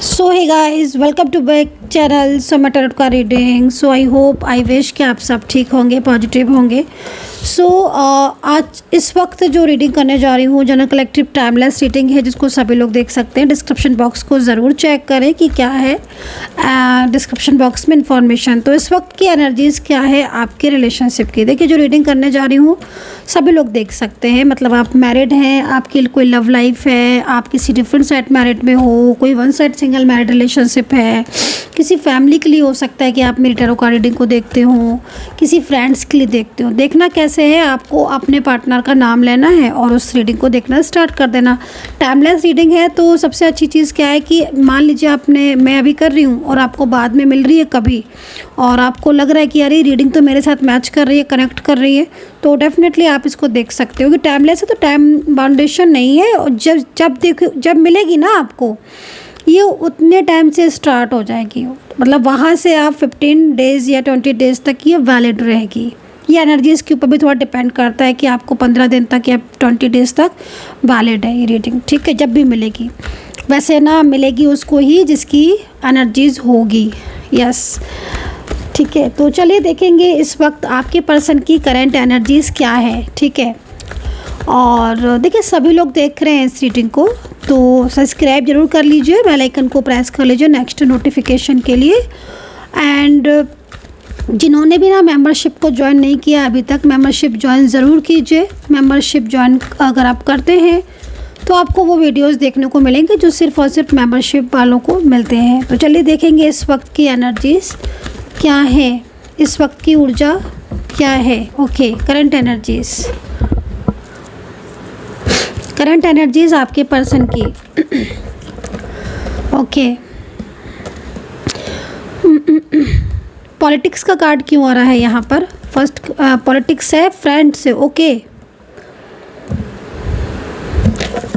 So hey guys, welcome to back channel मैं tarot का reading. I hope I wish कि आप सब ठीक होंगे, पॉजिटिव होंगे। आज इस वक्त जो रीडिंग करने जा रही हूँ जनरल कलेक्टिव टाइमलेस रीडिंग है, जिसको सभी लोग देख सकते हैं। डिस्क्रिप्शन बॉक्स को ज़रूर चेक करें कि क्या है डिस्क्रिप्शन बॉक्स में इंफॉर्मेशन। तो इस वक्त की एनर्जीज़ क्या है आपके रिलेशनशिप की। देखिए, जो रीडिंग करने जा रही हूँ सभी लोग देख सकते हैं। मतलब आप मैरिड हैं, आपकी कोई लव लाइफ है, आप किसी डिफरेंट साइड मैरिड में हो, कोई one side single married relationship है, किसी फैमिली के लिए हो सकता है कि आप मेरी टैरो कार्ड रीडिंग को देखते हो, किसी फ्रेंड्स के लिए देखते हो। देखना कैसे है, आपको अपने पार्टनर का नाम लेना है और उस रीडिंग को देखना स्टार्ट कर देना। टाइमलेस रीडिंग है तो सबसे अच्छी चीज़ क्या है कि मान लीजिए मैं अभी कर रही हूँ और आपको बाद में मिल रही है कभी, और आपको लग रहा है कि अरे रीडिंग तो मेरे साथ मैच कर रही है, कनेक्ट कर रही है, तो डेफिनेटली आप इसको देख सकते हो कि टाइमलेस है तो टाइम बाउंडेशन नहीं है। और जब मिलेगी ना आपको, ये उतने टाइम से स्टार्ट हो जाएगी। मतलब वहाँ से आप 15 डेज़ या 20 डेज़ तक ये वैलिड रहेगी। ये एनर्जीज़ के ऊपर भी थोड़ा डिपेंड करता है कि आपको 15 दिन तक या 20 डेज़ तक वैलिड है ये रीडिंग। ठीक है, जब भी मिलेगी। वैसे ना मिलेगी उसको ही जिसकी एनर्जीज़ होगी। यस, ठीक है। तो चलिए देखेंगे इस वक्त आपके पर्सन की करंट एनर्जीज़ क्या है। ठीक है, और देखिए सभी लोग देख रहे हैं इस रीडिंग को, तो सब्सक्राइब जरूर कर लीजिए, बेल आइकन को प्रेस कर लीजिए नेक्स्ट नोटिफिकेशन के लिए। एंड जिन्होंने भी ना मेंबरशिप को ज्वाइन नहीं किया अभी तक, मेंबरशिप ज्वाइन ज़रूर कीजिए। मेंबरशिप ज्वाइन अगर आप करते हैं तो आपको वो वीडियोस देखने को मिलेंगे जो सिर्फ़ और सिर्फ मेंबरशिप वालों को मिलते हैं। तो चलिए देखेंगे इस वक्त की एनर्जीज़ क्या है, इस वक्त की ऊर्जा क्या है। ओके, करंट एनर्जीज़ आपके पर्सन की। ओके, पॉलिटिक्स का कार्ड क्यों आ रहा है यहाँ पर? फर्स्ट पॉलिटिक्स है, फ्रेंड से। ओके,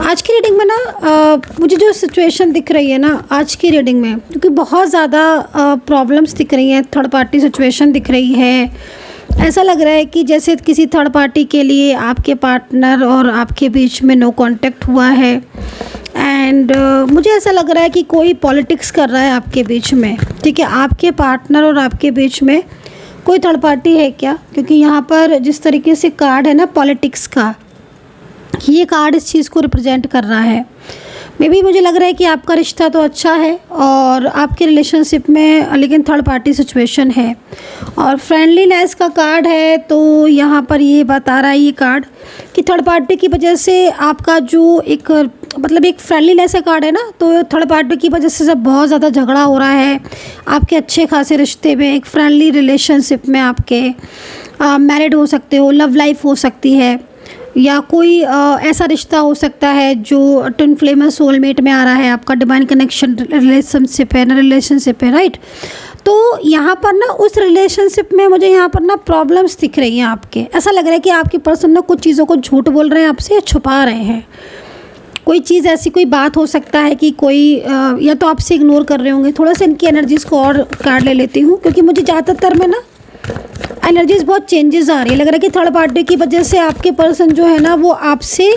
आज की रीडिंग में ना मुझे जो सिचुएशन दिख रही है ना आज की रीडिंग में, क्योंकि बहुत ज़्यादा प्रॉब्लम्स दिख रही हैं, थर्ड पार्टी सिचुएशन दिख रही है। ऐसा लग रहा है कि जैसे किसी थर्ड पार्टी के लिए आपके पार्टनर और आपके बीच में नो कांटेक्ट हुआ है। एंड मुझे ऐसा लग रहा है कि कोई पॉलिटिक्स कर रहा है आपके बीच में। ठीक है, आपके पार्टनर और आपके बीच में कोई थर्ड पार्टी है क्या? क्योंकि यहाँ पर जिस तरीके से कार्ड है ना पॉलिटिक्स का, ये कार्ड इस चीज़ को रिप्रेजेंट कर रहा है। मे बी मुझे लग रहा है कि आपका रिश्ता तो अच्छा है और आपके रिलेशनशिप में, लेकिन थर्ड पार्टी सिचुएशन है। और फ्रेंडलीनेस का कार्ड है, तो यहाँ पर ये बता रहा है ये कार्ड कि थर्ड पार्टी की वजह से आपका जो एक फ्रेंडलीनेस का कार्ड है ना, तो थर्ड पार्टी की वजह से सब बहुत ज़्यादा झगड़ा हो रहा है आपके अच्छे खासे रिश्ते में। एक फ्रेंडली रिलेशनशिप में आपके मैरिड हो सकते हो, लव लाइफ हो सकती है, या कोई ऐसा रिश्ता हो सकता है जो ट्विन फ्लेम और सोलमेट में आ रहा है, आपका डिवाइन कनेक्शन रिलेशनशिप है, राइट। तो यहाँ पर ना उस रिलेशनशिप में मुझे यहाँ पर ना प्रॉब्लम्स दिख रही हैं आपके। ऐसा लग रहा है कि आपके पर्सन ना कुछ चीज़ों को झूठ बोल रहे हैं आपसे या छुपा रहे हैं। कोई चीज़ ऐसी कोई बात हो सकता है कि कोई या तो आपसे इग्नोर कर रहे होंगे। थोड़ा सा इनकी एनर्जीज़ को और कार्ड ले लेती हूँ, क्योंकि मुझे ज़्यादातर में ना एनर्जीज़ बहुत चेंजेस आ रही है। लग रहा है कि थर्ड पार्टी की वजह से आपके पर्सन जो है ना वो आपसे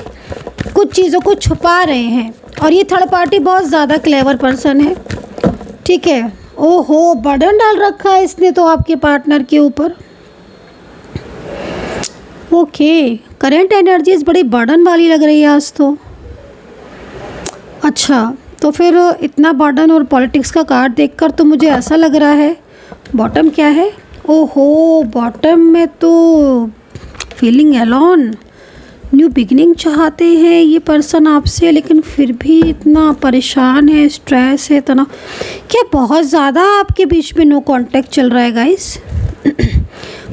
कुछ चीज़ों को छुपा रहे हैं। और ये थर्ड पार्टी बहुत ज़्यादा क्लेवर पर्सन है। ठीक है, ओहो, बर्डन डाल रखा है इसने तो आपके पार्टनर के ऊपर। ओके, करंट एनर्जीज़ बड़ी बर्डन वाली लग रही है आज तो। अच्छा, तो फिर इतना बर्डन और पॉलिटिक्स का कार्ड देखकर तो मुझे ऐसा लग रहा है बॉटम क्या है। ओहो, बॉटम में तो फीलिंग अलोन, न्यू बिगिनिंग चाहते हैं ये पर्सन आपसे, लेकिन फिर भी इतना परेशान है, स्ट्रेस है, तनाव। क्या बहुत ज़्यादा आपके बीच में नो कांटेक्ट चल रहा है गाइस?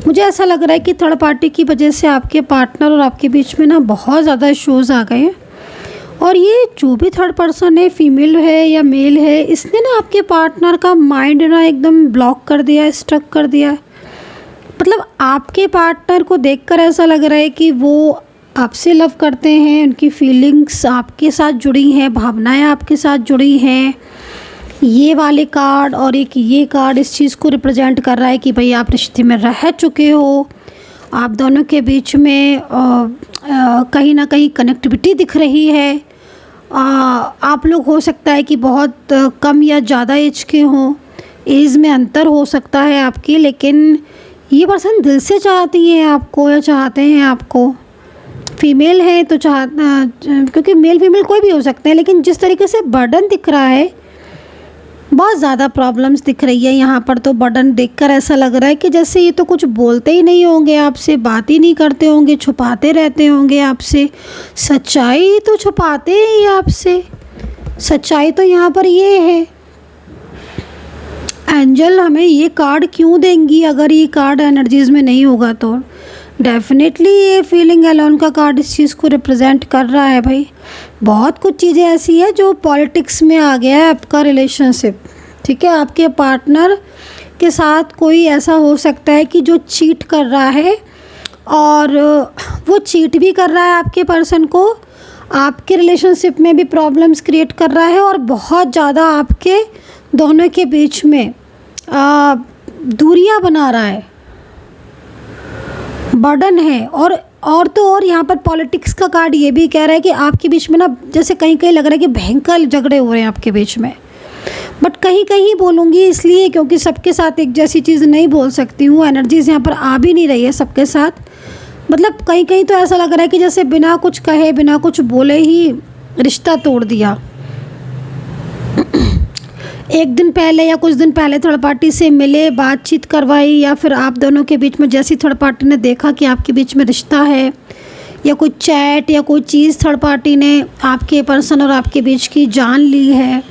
मुझे ऐसा लग रहा है कि थर्ड पार्टी की वजह से आपके पार्टनर और आपके बीच में ना बहुत ज़्यादा इश्यूज़ आ गए हैं। और ये जो भी थर्ड पर्सन है, फीमेल है या मेल है, इसने ना आपके पार्टनर का माइंड ना एकदम ब्लॉक कर दिया है, स्टक कर दिया है। मतलब आपके पार्टनर को देखकर ऐसा लग रहा है कि वो आपसे लव करते हैं, उनकी फीलिंग्स आपके साथ जुड़ी हैं, भावनाएं आपके साथ जुड़ी हैं। ये वाले कार्ड और एक ये कार्ड इस चीज़ को रिप्रेजेंट कर रहा है कि भाई आप रिश्ते में रह चुके हो, आप दोनों के बीच में कहीं ना कहीं कनेक्टिविटी दिख रही है। आप लोग हो सकता है कि बहुत कम या ज़्यादा एज के हों, एज में अंतर हो सकता है आपकी, लेकिन ये पर्सन दिल से चाहती हैं आपको या चाहते हैं आपको। फीमेल है तो क्योंकि मेल फीमेल कोई भी हो सकते हैं, लेकिन जिस तरीके से बर्डन दिख रहा है, बहुत ज़्यादा प्रॉब्लम्स दिख रही है यहाँ पर। तो बर्डन देखकर ऐसा लग रहा है कि जैसे ये तो कुछ बोलते ही नहीं होंगे आपसे, बात ही नहीं करते होंगे, छुपाते रहते होंगे आपसे। सच्चाई तो छुपाते ही आपसे, सच्चाई तो यहाँ पर ये है। एंजल हमें ये कार्ड क्यों देंगी? अगर ये कार्ड एनर्जीज़ में नहीं होगा तो डेफिनेटली ये फीलिंग अलोन का कार्ड इस चीज़ को रिप्रेजेंट कर रहा है भाई। बहुत कुछ चीज़ें ऐसी है जो पॉलिटिक्स में आ गया है आपका रिलेशनशिप, ठीक है। आपके पार्टनर के साथ कोई ऐसा हो सकता है कि जो चीट कर रहा है, और वो चीट भी कर रहा है आपके पर्सन को, आपके रिलेशनशिप में भी प्रॉब्लम्स क्रिएट कर रहा है, और बहुत ज़्यादा आपके दोनों के बीच में दूरियां बना रहा है, बर्डन है। और तो और यहाँ पर पॉलिटिक्स का कार्ड ये भी कह रहा है कि आपके बीच में ना जैसे कहीं कहीं लग रहा है कि भयंकर झगड़े हो रहे हैं आपके बीच में। बट कहीं कहीं बोलूँगी इसलिए क्योंकि सबके साथ एक जैसी चीज़ नहीं बोल सकती हूँ, एनर्जीज यहाँ पर आ भी नहीं रही है सबके साथ। मतलब कहीं कहीं तो ऐसा लग रहा है कि जैसे बिना कुछ कहे, बिना कुछ बोले ही रिश्ता तोड़ दिया। एक दिन पहले या कुछ दिन पहले थर्ड पार्टी से मिले, बातचीत करवाई, या फिर आप दोनों के बीच में जैसी थर्ड पार्टी ने देखा कि आपके बीच में रिश्ता है, या कोई चैट या कोई चीज़ थर्ड पार्टी ने आपके पर्सन और आपके बीच की जान ली है।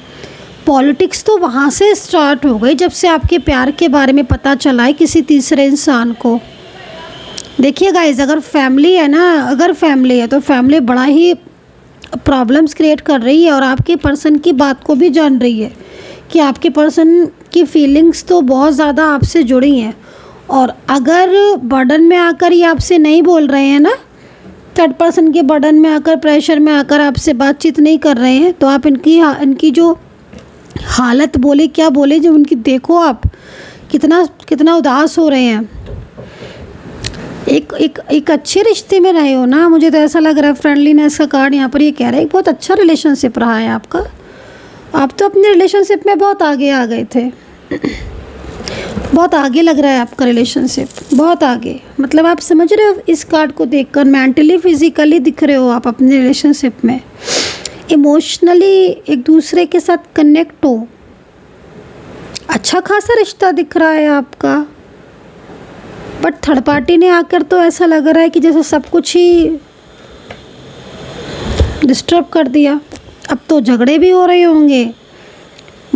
पॉलिटिक्स तो वहाँ से स्टार्ट हो गई जब से आपके प्यार के बारे में पता चला है किसी तीसरे इंसान को। देखिए गाइस, अगर फैमिली है ना, अगर फैमिली है तो फैमिली बड़ा ही प्रॉब्लम्स क्रिएट कर रही है, और आपके पर्सन की बात को भी जान रही है कि आपके पर्सन की फीलिंग्स तो बहुत ज़्यादा आपसे जुड़ी हैं। और अगर बर्डन में आकर ये आपसे नहीं बोल रहे हैं ना, थर्ड पर्सन के बर्डन में आकर, प्रेशर में आकर आपसे बातचीत नहीं कर रहे हैं, तो आप इनकी जो हालत बोले क्या बोले, जब उनकी देखो आप कितना उदास हो रहे हैं। एक अच्छे रिश्ते में रहे हो ना, मुझे तो ऐसा लग रहा है। फ्रेंडलीनेस का कार्ड यहाँ पर ये कह रहा है बहुत अच्छा रिलेशनशिप रहा है आपका। आप तो अपने रिलेशनशिप में बहुत आगे आ गए थे, बहुत आगे लग रहा है आपका रिलेशनशिप, बहुत आगे। मतलब आप समझ रहे हो इस कार्ड को देखकर, मेंटली फिजिकली दिख रहे हो आप अपने रिलेशनशिप में, इमोशनली एक दूसरे के साथ कनेक्ट हो, अच्छा खासा रिश्ता दिख रहा है आपका। बट थर्ड पार्टी ने आकर तो ऐसा लग रहा है कि जैसे सब कुछ ही डिस्टर्ब कर दिया। अब तो झगड़े भी हो रहे होंगे,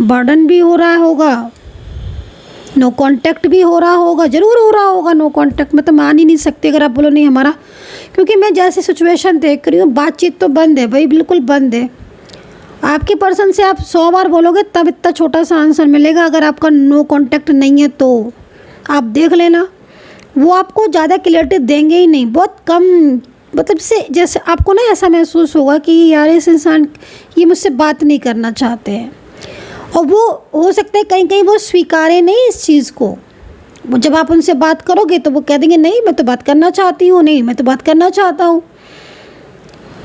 बर्डन भी हो रहा होगा, नो कांटेक्ट भी हो रहा होगा, ज़रूर हो रहा होगा नो कांटेक्ट। मैं तो मान ही नहीं सकती अगर आप बोलो नहीं हमारा, क्योंकि मैं जैसी सिचुएशन देख रही हूँ बातचीत तो बंद है भाई, बिल्कुल बंद है। आपके पर्सन से आप 100 बार बोलोगे तब इतना छोटा सा आंसर मिलेगा। अगर आपका नो कांटेक्ट नहीं है तो आप देख लेना, वो आपको ज़्यादा क्लियरिटी देंगे ही नहीं, बहुत कम। मतलब से जैसे आपको ना ऐसा महसूस होगा कि यार इस इंसान ये मुझसे बात नहीं करना चाहते हैं, और वो हो सकता है कहीं कहीं वो स्वीकारे नहीं इस चीज़ को। वो जब आप उनसे बात करोगे तो वो कह देंगे नहीं मैं तो बात करना चाहती हूँ, नहीं मैं तो बात करना चाहता हूँ।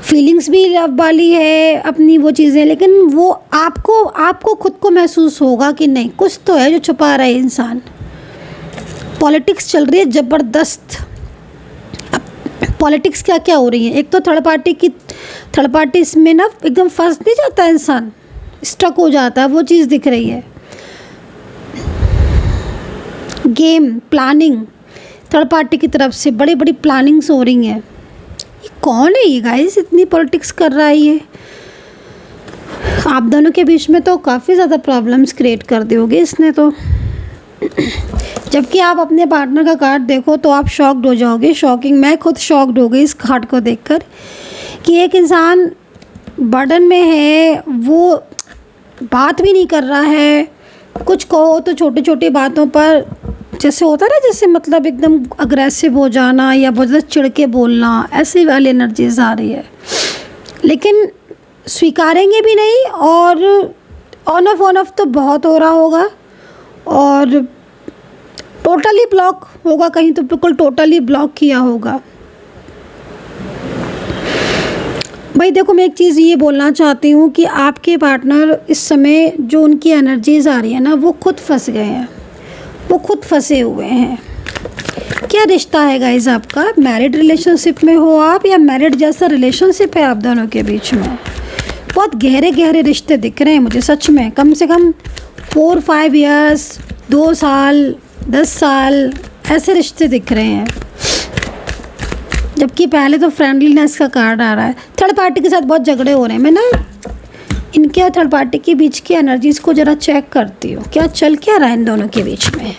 फीलिंग्स भी लव वाली है अपनी वो चीज़ें, लेकिन वो आपको खुद को महसूस होगा कि नहीं कुछ तो है जो छुपा रहा है इंसान। पॉलिटिक्स चल रही है ज़बरदस्त। पॉलिटिक्स क्या क्या हो रही है, एक तो थर्ड पार्टी इसमें ना एकदम फंस नहीं जाता इंसान, स्टक हो जाता है, वो चीज़ दिख रही है। गेम प्लानिंग थर्ड पार्टी की तरफ से बड़ी बड़ी प्लानिंग्स हो रही हैं। ये कौन है ये गाइस, इतनी पॉलिटिक्स कर रहा है ये? आप दोनों के बीच में तो काफ़ी ज़्यादा प्रॉब्लम्स क्रिएट कर दी होगी इसने तो। जबकि आप अपने पार्टनर का कार्ड देखो तो आप शॉक्ड हो जाओगे। शॉकिंग, मैं खुद शॉक्ड हो गई इस कार्ड को देखकर कि एक इंसान बर्डन में है, वो बात भी नहीं कर रहा है। कुछ कहो तो छोटी छोटी बातों पर जैसे होता है ना, जैसे मतलब एकदम अग्रेसिव हो जाना या बहुत ज़्यादा चिढ़ के बोलना, ऐसी वाली एनर्जीज आ रही है। लेकिन स्वीकारेंगे भी नहीं, और ऑन ऑफ तो बहुत हो रहा होगा, और टोटली ब्लॉक होगा कहीं तो बिल्कुल टोटली ब्लॉक किया होगा। भाई देखो, मैं एक चीज़ ये बोलना चाहती हूँ कि आपके पार्टनर इस समय जो उनकी एनर्जीज आ रही है ना, वो खुद फंस गए हैं, वो खुद फंसे हुए हैं। क्या रिश्ता है गाइज आपका? मैरिड रिलेशनशिप में हो आप या मैरिड जैसा रिलेशनशिप है आप दोनों के बीच में? बहुत गहरे गहरे रिश्ते दिख रहे हैं मुझे सच में। कम से कम 4-5 ईयर्स, 2 साल, 10 साल ऐसे रिश्ते दिख रहे हैं। जबकि पहले तो फ्रेंडलीनेस का कार्ड आ रहा है। थर्ड पार्टी के साथ बहुत झगड़े हो रहे हैं। मैं ना इनके और थर्ड पार्टी के बीच की एनर्जीज़ को ज़रा चेक करती हूँ, क्या चल क्या रहा है इन दोनों के बीच में।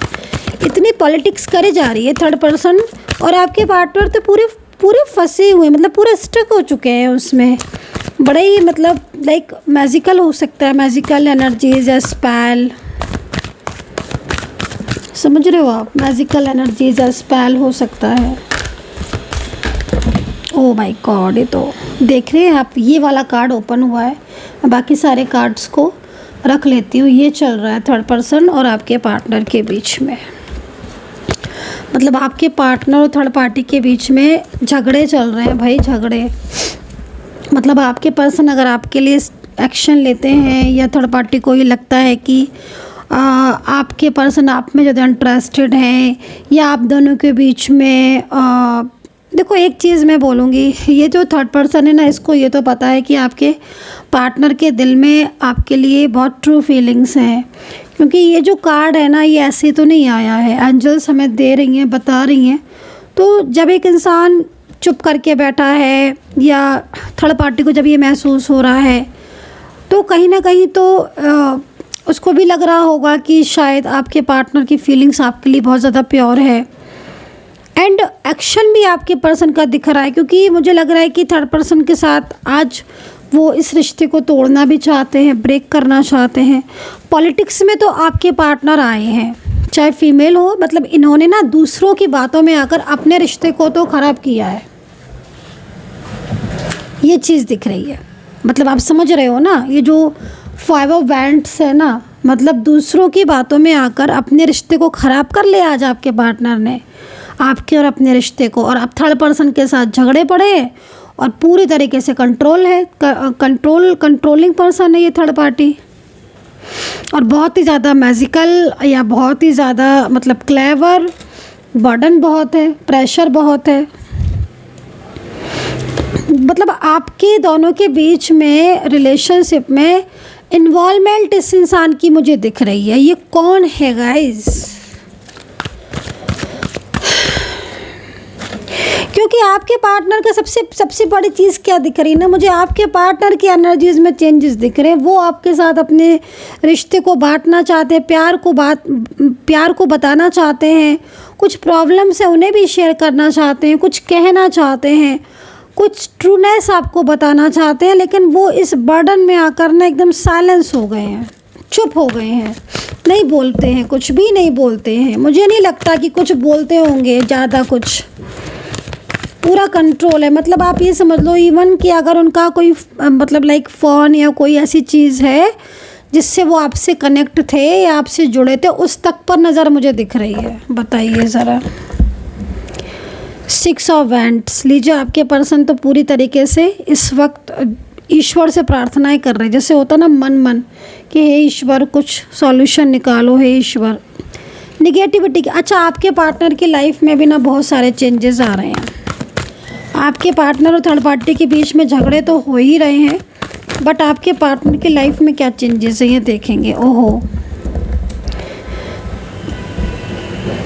इतनी पॉलिटिक्स करे जा रही है थर्ड पर्सन, और आपके पार्टनर तो पूरे फंसे हुए, मतलब पूरे स्टक हो चुके हैं उसमें। बड़ा ही मतलब लाइक मैजिकल हो सकता है, मैजिकल एनर्जीज या स्पेल, समझ रहे हो आप? मैजिकल एनर्जीज या स्पेल हो सकता है। ओह माय गॉड, ये तो देख रहे हैं आप, ये वाला कार्ड ओपन हुआ है। बाकी सारे कार्ड्स को रख लेती हूँ। ये चल रहा है थर्ड पर्सन और आपके पार्टनर के बीच में, मतलब आपके पार्टनर और थर्ड पार्टी के बीच में झगड़े चल रहे हैं भाई, झगड़े। मतलब आपके पर्सन अगर आपके लिए एक्शन लेते हैं या थर्ड पार्टी को ये लगता है कि आपके पर्सन आप में ज़्यादा इंटरेस्टेड हैं, या आप दोनों के बीच में देखो एक चीज़ मैं बोलूँगी, ये जो थर्ड पर्सन है ना, इसको ये तो पता है कि आपके पार्टनर के दिल में आपके लिए बहुत ट्रू फीलिंग्स हैं। क्योंकि ये जो कार्ड है ना, ये ऐसे तो नहीं आया है, एंजल्स हमें दे रही हैं, बता रही हैं। तो जब एक इंसान चुप करके बैठा है या थर्ड पार्टी को जब ये महसूस हो रहा है, तो कहीं ना कहीं तो उसको भी लग रहा होगा कि शायद आपके पार्टनर की फीलिंग्स आपके लिए बहुत ज़्यादा प्योर है। एंड एक्शन भी आपके पर्सन का दिख रहा है, क्योंकि मुझे लग रहा है कि थर्ड पर्सन के साथ आज वो इस रिश्ते को तोड़ना भी चाहते हैं, ब्रेक करना चाहते हैं। पॉलिटिक्स में तो आपके पार्टनर आए हैं, चाहे फीमेल हो, मतलब इन्होंने ना दूसरों की बातों में आकर अपने रिश्ते को तो ख़राब किया है, ये चीज़ दिख रही है। मतलब आप समझ रहे हो ना, ये जो 5 ऑफ वैंड्स है ना, मतलब दूसरों की बातों में आकर अपने रिश्ते को ख़राब कर लिया आज आपके पार्टनर ने, आपके और अपने रिश्ते को। और अब थर्ड पर्सन के साथ झगड़े पड़े और पूरी तरीके से कंट्रोल है, कंट्रोलिंग पर्सन है ये थर्ड पार्टी, और बहुत ही ज़्यादा मैजिकल या बहुत ही ज़्यादा मतलब क्लेवर, बर्डन बहुत है, प्रेशर बहुत है। मतलब आपके दोनों के बीच में रिलेशनशिप में इन्वॉल्वमेंट इस इंसान की मुझे दिख रही है। ये कौन है गाइस? क्योंकि आपके पार्टनर का सबसे बड़ी चीज़ क्या दिख रही है ना मुझे, आपके पार्टनर की एनर्जीज में चेंजेस दिख रहे हैं। वो आपके साथ अपने रिश्ते को बांटना चाहते हैं, प्यार को बताना चाहते हैं, कुछ प्रॉब्लम्स है उन्हें भी शेयर करना चाहते हैं, कुछ कहना चाहते हैं, कुछ ट्रूनेस आपको बताना चाहते हैं। लेकिन वो इस बर्डन में आकर ना एकदम साइलेंस हो गए हैं, चुप हो गए हैं, नहीं बोलते हैं, कुछ भी नहीं बोलते हैं। मुझे नहीं लगता कि कुछ बोलते होंगे ज़्यादा, कुछ पूरा कंट्रोल है। मतलब आप ये समझ लो इवन कि अगर उनका कोई मतलब लाइक फ़ोन या कोई ऐसी चीज़ है जिससे वो आपसे कनेक्ट थे या आपसे जुड़े थे, उस तक पर नज़र मुझे दिख रही है। बताइए ज़रा। 6 ऑफ वैंड्स लीजिए। आपके पर्सन तो पूरी तरीके से इस वक्त ईश्वर से प्रार्थनाएं कर रहे हैं, जैसे होता ना मन कि हे ईश्वर कुछ सॉल्यूशन निकालो, हे ईश्वर। निगेटिविटी अच्छा, आपके पार्टनर की लाइफ में भी ना बहुत सारे चेंजेस आ रहे हैं। आपके पार्टनर और थर्ड पार्टी के बीच में झगड़े तो हो ही रहे हैं, बट आपके पार्टनर की लाइफ में क्या चेंजेस हैं ये देखेंगे। ओहो,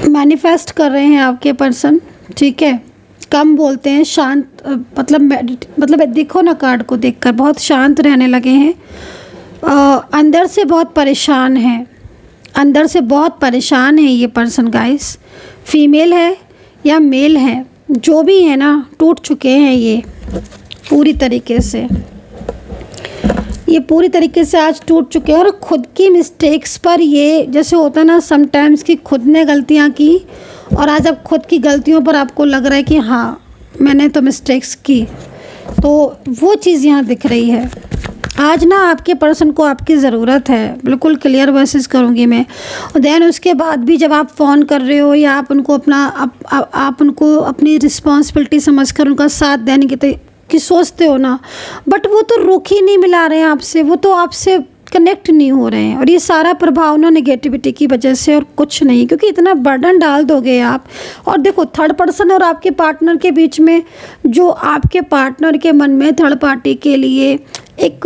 मैनिफेस्ट कर रहे हैं आपके पर्सन, ठीक है। कम बोलते हैं, शांत, मतलब देखो ना कार्ड को देखकर बहुत शांत रहने लगे हैं। अंदर से बहुत परेशान है, अंदर से बहुत परेशान है ये पर्सन गाइस। फीमेल है या मेल है, जो भी है ना, टूट चुके हैं ये पूरी तरीके से, ये पूरी तरीके से आज टूट चुके हैं। और खुद की मिस्टेक्स पर ये जैसे होता है ना समटाइम्स कि खुद ने गलतियाँ की और आज अब खुद की गलतियों पर आपको लग रहा है कि हाँ मैंने तो मिस्टेक्स की, तो वो चीज़ यहाँ दिख रही है। आज ना आपके पर्सन को आपकी ज़रूरत है, बिल्कुल क्लियर वर्सेस करूँगी मैं। और देन उसके बाद भी जब आप फ़ोन कर रहे हो या आप उनको अपना आप उनको अपनी रिस्पॉन्सिबिलिटी समझकर उनका साथ देने की कि सोचते हो ना, बट वो तो रुख ही नहीं मिला रहे हैं आपसे, वो तो आपसे कनेक्ट नहीं हो रहे हैं। और ये सारा प्रभाव ना नेगेटिविटी की वजह से और कुछ नहीं, क्योंकि इतना बर्डन डाल दोगे आप। और देखो थर्ड पर्सन और आपके पार्टनर के बीच में, जो आपके पार्टनर के मन में थर्ड पार्टी के लिए एक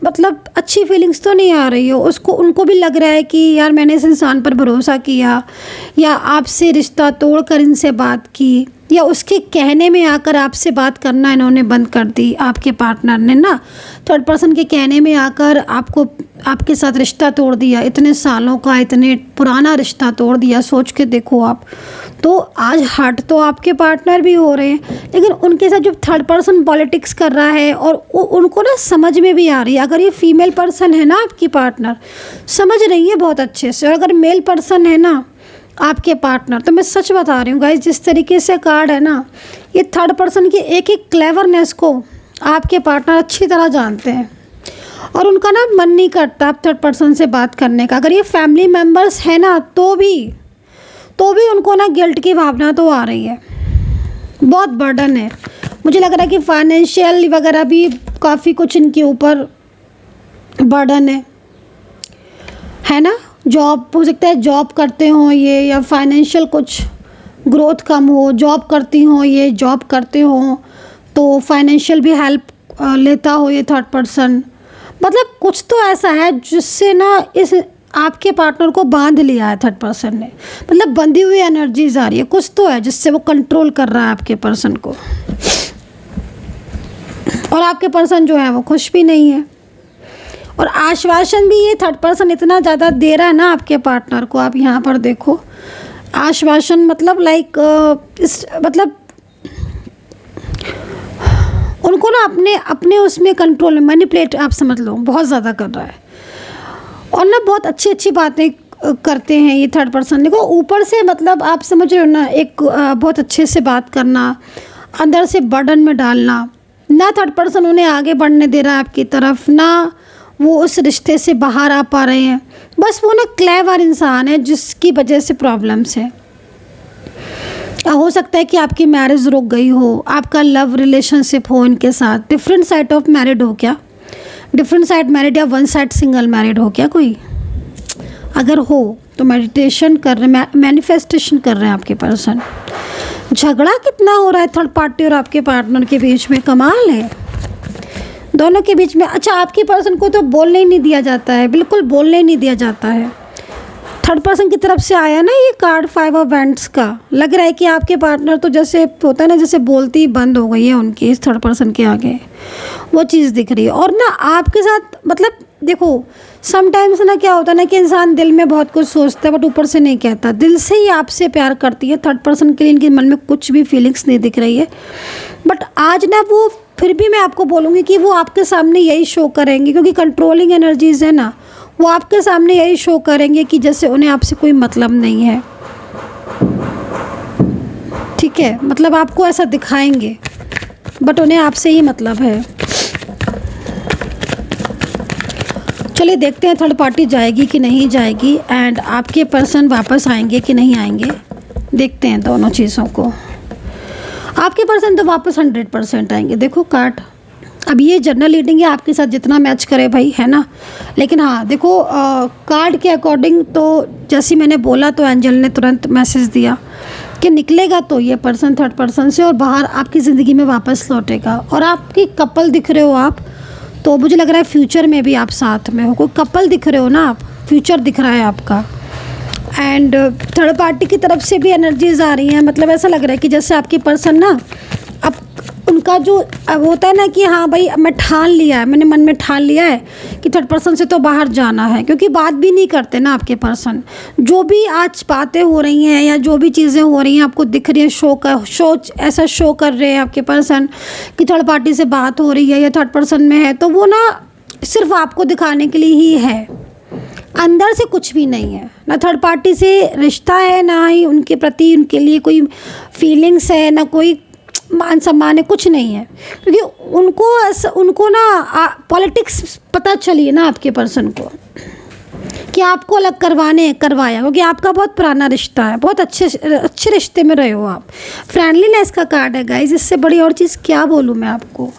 मतलब अच्छी फीलिंग्स तो नहीं आ रही हो, उसको उनको भी लग रहा है कि यार मैंने इस इंसान पर भरोसा किया, या आपसे रिश्ता तोड़कर इनसे बात की, या उसके कहने में आकर आपसे बात करना इन्होंने बंद कर दी, आपके पार्टनर ने ना थर्ड पर्सन के कहने में आकर आपको आपके साथ रिश्ता तोड़ दिया, इतने सालों का इतने पुराना रिश्ता तोड़ दिया। सोच के देखो आप, तो आज हर्ट तो आपके पार्टनर भी हो रहे हैं, लेकिन उनके साथ जो थर्ड पर्सन पॉलिटिक्स कर रहा है और उनको ना समझ में भी आ रही है। अगर ये फीमेल पर्सन है ना आपकी पार्टनर, समझ रही है बहुत अच्छे से, और अगर मेल पर्सन है ना आपके पार्टनर, तो मैं सच बता रही हूँ गाइस, जिस तरीके से कार्ड है ना, ये थर्ड पर्सन की एक एक क्लेवरनेस को आपके पार्टनर अच्छी तरह जानते हैं, और उनका ना मन नहीं करता आप थर्ड पर्सन से बात करने का। अगर ये फैमिली मेम्बर्स है ना, तो भी उनको ना गिल्ट की भावना तो आ रही है, बहुत बर्डन है। मुझे लग रहा है कि फाइनेंशियल वगैरह भी काफ़ी कुछ इनके ऊपर बर्डन है ना। जॉब हो सकता है, जॉब करते हो ये, या फाइनेंशियल कुछ ग्रोथ कम हो, जॉब करती हो ये, जॉब करते हो तो फाइनेंशियल भी हेल्प लेता हो ये थर्ड पर्सन। मतलब कुछ तो ऐसा है जिससे ना इस आपके पार्टनर को बांध लिया है थर्ड पर्सन ने, मतलब बंधी हुई एनर्जीज आ रही है, कुछ तो है जिससे वो कंट्रोल कर रहा है आपके पर्सन को। और आपके पर्सन जो है वो खुश भी नहीं है, और आश्वासन भी ये थर्ड पर्सन इतना ज़्यादा दे रहा है ना आपके पार्टनर को। आप यहाँ पर देखो, आश्वासन मतलब लाइक मतलब उनको ना अपने उसमें कंट्रोल में मैनिपुलेट, आप समझ लो, बहुत ज़्यादा कर रहा है। और ना बहुत अच्छी अच्छी बातें करते हैं ये थर्ड पर्सन। देखो ऊपर से मतलब आप समझ रहे हो ना, एक बहुत अच्छे से बात करना, अंदर से बर्डन में डालना ना। थर्ड पर्सन उन्हें आगे बढ़ने दे रहा है आपकी तरफ, ना वो उस रिश्ते से बाहर आ पा रहे हैं। बस वो ना क्लेवर इंसान है जिसकी वजह से प्रॉब्लम्स है। हो सकता है कि आपकी मैरिज रुक गई हो, आपका लव रिलेशनशिप हो इनके साथ। डिफरेंट साइड ऑफ मैरिड हो क्या, डिफरेंट साइड मैरिड या वन साइड सिंगल मैरिड हो क्या कोई? अगर हो तो मेडिटेशन कर रहे हैं, मैनिफेस्टेशन कर रहे हैं आपके पर्सन। झगड़ा कितना हो रहा है थर्ड पार्टी और आपके पार्टनर के बीच में, कमाल है दोनों के बीच में। अच्छा, आपके पर्सन को तो बोलने ही नहीं दिया जाता है, बिल्कुल बोलने ही नहीं दिया जाता है। थर्ड पर्सन की तरफ से आया ना ये कार्ड 5 ऑफ वैंड्स का, लग रहा है कि आपके पार्टनर तो जैसे होता है ना, जैसे बोलती बंद हो गई है उनकी इस थर्ड पर्सन के आगे, वो चीज़ दिख रही है। और ना आपके साथ मतलब देखो समटाइम्स ना क्या होता है ना कि इंसान दिल में बहुत कुछ सोचता है बट ऊपर से नहीं कहता, दिल से ही आपसे प्यार करती है। थर्ड पर्सन के लिए इनके मन में कुछ भी फीलिंग्स नहीं दिख रही है, बट आज ना वो फिर भी मैं आपको बोलूँगी कि वो आपके सामने यही शो करेंगे, क्योंकि कंट्रोलिंग एनर्जीज है ना, वो आपके सामने यही शो करेंगे कि जैसे उन्हें आपसे कोई मतलब नहीं है। ठीक है, मतलब आपको ऐसा दिखाएंगे बट उन्हें आपसे ही मतलब है। चलिए देखते हैं थर्ड पार्टी जाएगी कि नहीं जाएगी, एंड आपके पर्सन वापस आएंगे कि नहीं आएंगे, देखते हैं दोनों चीज़ों को। आपके पर्सन तो वापस 100% आएंगे। देखो कार्ड, अब ये जनरल रीडिंग है, आपके साथ जितना मैच करे भाई, है ना। लेकिन हाँ देखो कार्ड के अकॉर्डिंग तो जैसे मैंने बोला तो एंजल ने तुरंत मैसेज दिया कि निकलेगा तो ये पर्सन थर्ड पर्सन से और बाहर आपकी ज़िंदगी में वापस लौटेगा। और आपकी कपल दिख रहे हो आप, तो मुझे लग रहा है फ्यूचर में भी आप साथ में हो, कोई कपल दिख रहे हो ना आप, फ्यूचर दिख रहा है आपका। एंड थर्ड पार्टी की तरफ से भी एनर्जीज आ रही हैं, मतलब ऐसा लग रहा है कि जैसे आपकी पर्सन ना अब उनका जो अब होता है ना कि हाँ भाई मैं ठान लिया है, मैंने मन में ठान लिया है कि थर्ड पर्सन से तो बाहर जाना है, क्योंकि बात भी नहीं करते ना आपके पर्सन। जो भी आज बातें हो रही हैं या जो भी चीज़ें हो रही हैं आपको दिख रही है, शो ऐसा शो कर रहे हैं आपके पर्सन कि थर्ड पार्टी से बात हो रही है या थर्ड पर्सन में है, तो वो ना सिर्फ आपको दिखाने के लिए ही है, अंदर से कुछ भी नहीं है। ना थर्ड पार्टी से रिश्ता है, ना ही उनके प्रति उनके लिए कोई फीलिंग्स है, ना कोई मान सम्मान है, कुछ नहीं है। क्योंकि उनको ना पॉलिटिक्स पता चली है ना आपके पर्सन को कि आपको अलग करवाया, क्योंकि आपका बहुत पुराना रिश्ता है, बहुत अच्छे रिश्ते में रहे हो आप। फ्रेंडलीनेस का कार्ड है गाइस, इससे बड़ी और चीज़ क्या बोलूँ मैं आपको।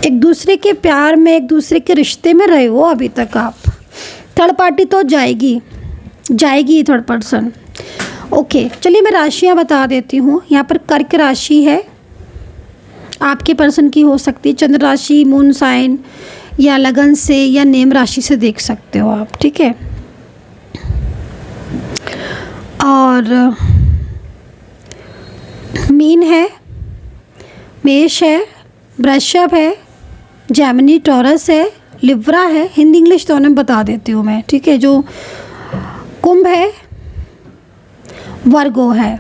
एक दूसरे के प्यार में, एक दूसरे के रिश्ते में रहे हो अभी तक आप। थर्ड पार्टी तो जाएगी थर्ड पर्सन। ओके, चलिए मैं राशियाँ बता देती हूँ। यहाँ पर कर्क राशि है, आपके पर्सन की हो सकती है। चंद्र राशि, मून साइन या लगन से या नेम राशि से देख सकते हो आप, ठीक है। और मीन है, मेष है, वृषभ है, जेमिनी, टॉरस है, लिब्रा है। हिंदी इंग्लिश दोनों में बता देती हूँ मैं, ठीक है। जो कुंभ है, वर्गो है।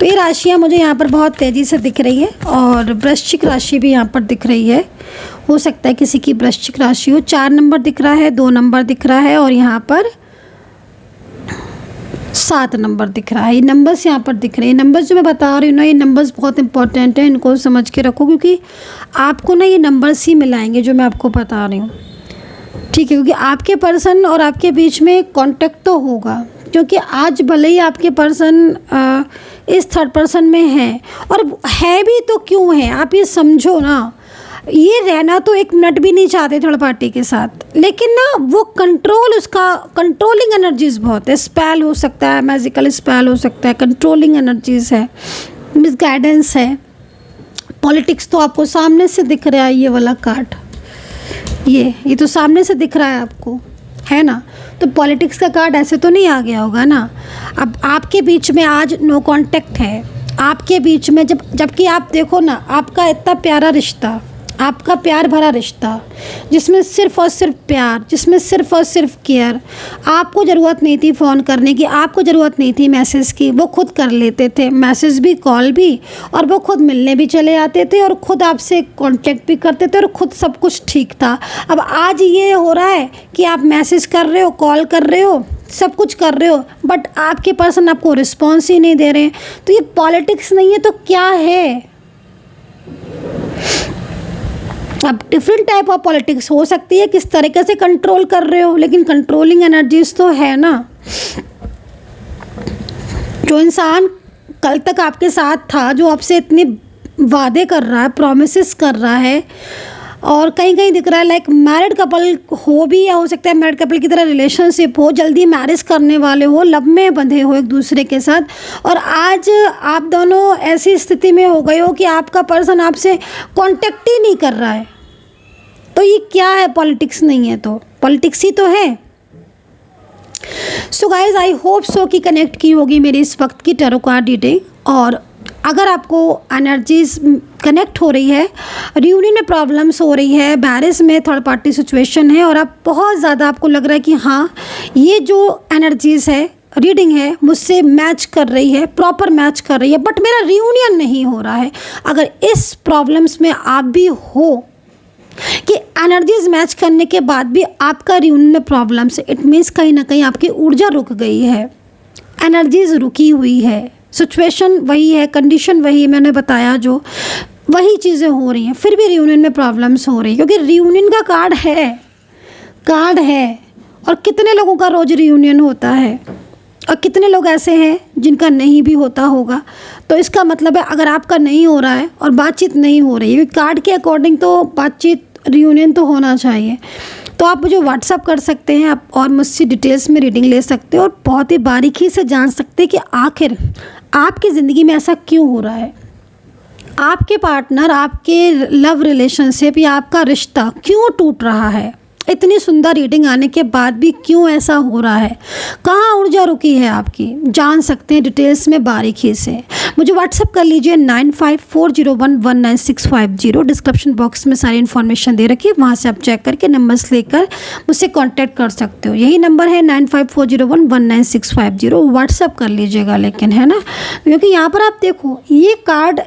तो ये राशियाँ मुझे यहाँ पर बहुत तेज़ी से दिख रही है। और वृश्चिक राशि भी यहाँ पर दिख रही है। हो सकता है किसी की वृश्चिक राशि हो। 4 नंबर दिख रहा है, 2 नंबर दिख रहा है और यहाँ पर 7 नंबर दिख रहा है। ये नंबर्स यहाँ पर दिख रहे हैं। नंबर्स जो मैं बता रही हूँ ना, ये नंबर्स बहुत इंपॉर्टेंट है, इनको समझ के रखो, क्योंकि आपको ना ये नंबर्स ही मिलाएंगे जो मैं आपको बता रही हूँ, ठीक है। क्योंकि आपके पर्सन और आपके बीच में कांटेक्ट तो होगा, क्योंकि आज भले ही आपके पर्सन इस थर्ड पर्सन में है, और है भी तो क्यों है, आप ये समझो ना। ये रहना तो 1 मिनट भी नहीं चाहते थर्ड पार्टी के साथ, लेकिन ना वो कंट्रोल, उसका कंट्रोलिंग एनर्जीज बहुत है। स्पेल हो सकता है, मैजिकल स्पेल हो सकता है, कंट्रोलिंग एनर्जीज है, मिसगाइडेंस है। पॉलिटिक्स तो आपको सामने से दिख रहा है, ये वाला कार्ड, ये तो सामने से दिख रहा है आपको, है ना। तो पॉलिटिक्स का कार्ड ऐसे तो नहीं आ गया होगा ना। अब आपके बीच में आज नो कांटेक्ट है, आपके बीच में जबकि आप देखो ना, आपका इतना प्यारा रिश्ता, आपका प्यार भरा रिश्ता, जिसमें सिर्फ़ और सिर्फ प्यार, जिसमें सिर्फ़ और सिर्फ केयर। आपको ज़रूरत नहीं थी फ़ोन करने की, आपको ज़रूरत नहीं थी मैसेज की, वो खुद कर लेते थे, मैसेज भी, कॉल भी, और वो खुद मिलने भी चले आते थे और ख़ुद आपसे कांटेक्ट भी करते थे और ख़ुद सब कुछ ठीक था। अब आज ये हो रहा है कि आप मैसेज कर रहे हो, कॉल कर रहे हो, सब कुछ कर रहे हो, बट आपके पर्सन आपको रिस्पॉन्स ही नहीं दे रहे हैं। तो ये पॉलिटिक्स नहीं है तो क्या है? अब डिफरेंट टाइप ऑफ पॉलिटिक्स हो सकती है, किस तरीके से कंट्रोल कर रहे हो, लेकिन कंट्रोलिंग एनर्जीज तो है ना। जो इंसान कल तक आपके साथ था, जो आपसे इतने वादे कर रहा है, प्रॉमिसेस कर रहा है, और कहीं कहीं दिख रहा है लाइक मैरिड कपल हो भी, या हो सकता है मैरिड कपल की तरह रिलेशनशिप हो, जल्दी मैरिज करने वाले हो, लब में बंधे हो एक दूसरे के साथ, और आज आप दोनों ऐसी स्थिति में हो गए हो कि आपका पर्सन आपसे कांटेक्ट ही नहीं कर रहा है। तो ये क्या है? पॉलिटिक्स नहीं है तो पॉलिटिक्स ही तो है। So guys, I hope so कि कनेक्ट की होगी मेरी इस वक्त की टैरो कार्ड रीडिंग। और अगर आपको एनर्जीज कनेक्ट हो रही है, रियूनियन में प्रॉब्लम्स हो रही है, मैरिज में थर्ड पार्टी सिचुएशन है, और आप बहुत ज़्यादा आपको लग रहा है कि हाँ, ये जो एनर्जीज़ है, रीडिंग है, मुझसे मैच कर रही है, प्रॉपर मैच कर रही है, बट मेरा रियूनियन नहीं हो रहा है। अगर इस प्रॉब्लम्स में आप भी हो कि एनर्जीज मैच करने के बाद भी आपका रियूनियन में प्रॉब्लम्स है, इट मीन्स कहीं ना कहीं आपकी ऊर्जा रुक गई है, एनर्जीज रुकी हुई है, सिचुएशन वही है, कंडीशन वही, मैंने बताया जो वही चीज़ें हो रही हैं, फिर भी रियूनियन में प्रॉब्लम्स हो रही है। क्योंकि रियूनियन का कार्ड है, और कितने लोगों का रोज़ रियूनियन होता है, और कितने लोग ऐसे हैं जिनका नहीं भी होता होगा। तो इसका मतलब है अगर आपका नहीं हो रहा है और बातचीत नहीं हो रही है, कार्ड के अकॉर्डिंग तो बातचीत, रियूनियन तो होना चाहिए। तो आप मुझे व्हाट्सअप कर सकते हैं आप, और मुझसे डिटेल्स में रीडिंग ले सकते हो, और बहुत ही बारीकी से जान सकते हैं कि आखिर आपकी ज़िंदगी में ऐसा क्यों हो रहा है, आपके पार्टनर, आपके लव रिलेशनशिप या आपका रिश्ता क्यों टूट रहा है। इतनी सुंदर रीडिंग आने के बाद भी क्यों ऐसा हो रहा है, कहाँ ऊर्जा रुकी है आपकी, जान सकते हैं डिटेल्स में बारीकी से। मुझे व्हाट्सअप कर लीजिए 9540119650। डिस्क्रिप्शन बॉक्स में सारी इन्फॉर्मेशन दे रखी है, वहाँ से आप चेक करके नंबर्स लेकर मुझसे कांटेक्ट कर सकते हो। यही नंबर है 9540119650। व्हाट्सअप कर लीजिएगा लेकिन, है ना, क्योंकि यहाँ पर आप देखो ये कार्ड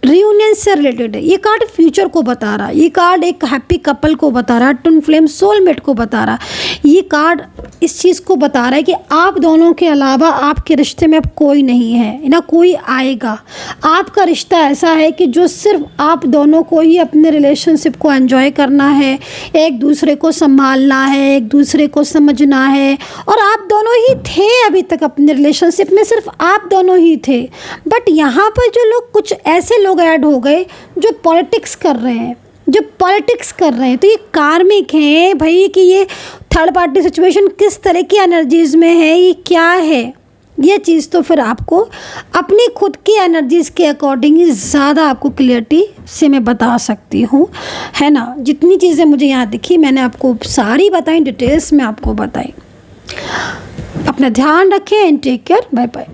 रियूनियन से रिलेटेड है, ये कार्ड फ्यूचर को बता रहा है, ये कार्ड एक हैप्पी कपल को बता रहा है, ट्विन फ्लेम सोलमेट को बता रहा है। ये कार्ड इस चीज़ को बता रहा है कि आप दोनों के अलावा आपके रिश्ते में अब कोई नहीं है, ना कोई आएगा। आपका रिश्ता ऐसा है कि जो सिर्फ आप दोनों को ही अपने रिलेशनशिप को एंजॉय करना है, एक दूसरे को संभालना है, एक दूसरे को समझना है, और आप दोनों ही थे अभी तक अपने रिलेशनशिप में, सिर्फ आप दोनों ही थे। बट यहाँ पर जो लोग, कुछ ऐसे लोग ऐड हो गए जो पॉलिटिक्स कर रहे हैं, जो पॉलिटिक्स कर रहे हैं तो ये कार्मिक हैं भाई, कि ये थर्ड पार्टी सिचुएशन किस तरह की एनर्जीज़ में है, ये क्या है, ये चीज़ तो फिर आपको अपनी खुद की एनर्जीज़ के अकॉर्डिंग ही ज़्यादा आपको क्लियरिटी से मैं बता सकती हूँ, है ना। जितनी चीज़ें मुझे यहाँ दिखी मैंने आपको सारी बताई, डिटेल्स में आपको बताई। अपना ध्यान रखें and take care, bye bye.